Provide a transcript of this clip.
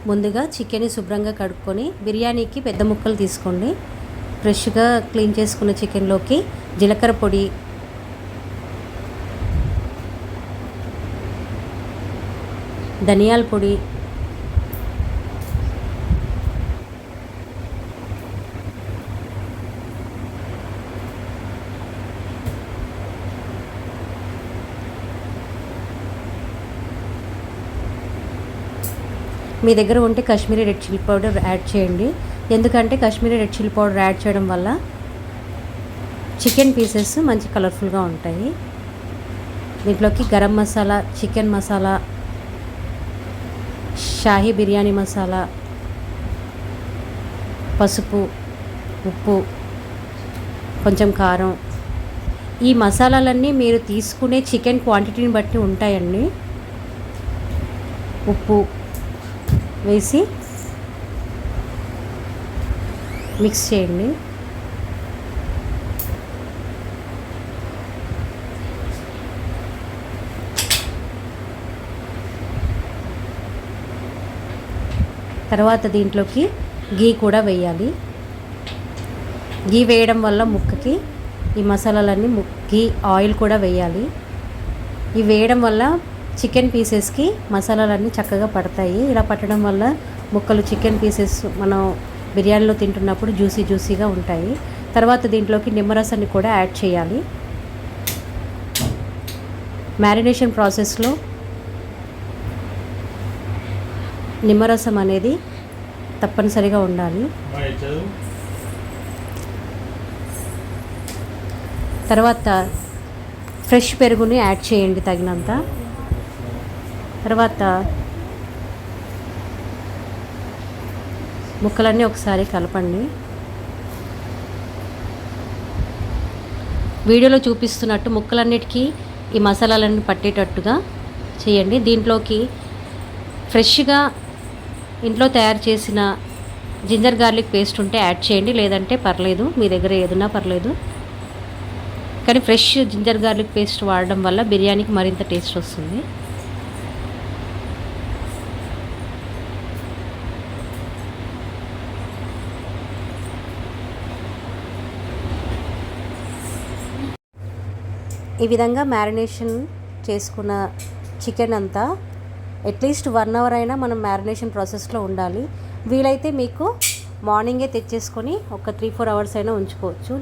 ముందుగా చికెన్ని శుభ్రంగా కడుక్కొని బిర్యానీకి పెద్ద ముక్కలు తీసుకోండి. ఫ్రెష్గా క్లీన్ చేసుకున్న చికెన్లోకి జీలకర్ర పొడి, ధనియాల పొడి, మీ దగ్గర ఉంటే Kashmiri red chilli powder add చేయండి. ఎందుకంటే Kashmiri red chilli powder add చేయడం వల్ల చికెన్ పీసెస్ మంచి కలర్ఫుల్గా ఉంటాయి. దీంట్లోకి గరం మసాలా, చికెన్ మసాలా, షాహీ బిర్యానీ మసాలా, పసుపు, ఉప్పు, కొంచెం కారం, ఈ మసాలాలన్నీ మీరు తీసుకునే చికెన్ క్వాంటిటీని బట్టి ఉంటాయండి. ఉప్పు వేసి మిక్స్ చేయండి. తర్వాత దీంట్లోకి గీ కూడా వేయాలి. గీ వేయడం వల్ల ముక్కకి ఈ మసాలాలన్నీ గీ ఆయిల్ కూడా వేయాలి. ఇవి వేయడం వల్ల చికెన్ పీసెస్కి మసాలాలన్నీ చక్కగా పడతాయి. ఇలా పట్టడం వల్ల ముక్కలు చికెన్ పీసెస్ మనం బిర్యానీలో తింటున్నప్పుడు జ్యూసీగా ఉంటాయి. తర్వాత దీంట్లోకి నిమ్మరసాన్ని కూడా యాడ్ చేయాలి. మ్యారినేషన్ ప్రాసెస్లో నిమ్మరసం అనేది తప్పనిసరిగా ఉండాలి. తర్వాత ఫ్రెష్ పెరుగుని యాడ్ చేయండి తగినంత. తర్వాత ముక్కలన్నీ ఒకసారి కలపండి. వీడియోలో చూపిస్తున్నట్టు ముక్కలన్నిటికీ ఈ మసాలాలన్నీ పట్టేటట్టుగా చేయండి. దీంట్లోకి ఫ్రెష్గా ఇంట్లో తయారు చేసిన జింజర్ గార్లిక్ పేస్ట్ ఉంటే యాడ్ చేయండి, లేదంటే పర్లేదు, మీ దగ్గర ఏదున్నా పర్లేదు. కానీ ఫ్రెష్ జింజర్ గార్లిక్ పేస్ట్ వాడడం వల్ల బిర్యానీకి మరింత టేస్ట్ వస్తుంది. ఈ విధంగా మ్యారినేషన్ చేసుకున్న చికెన్ అంతా అట్లీస్ట్ 1 అవర్ అయినా మనం మ్యారినేషన్ ప్రాసెస్లో ఉండాలి. వీలైతే మీకు మార్నింగే తెచ్చేసుకొని ఒక 3-4 అవర్స్ అయినా ఉంచుకోవచ్చు.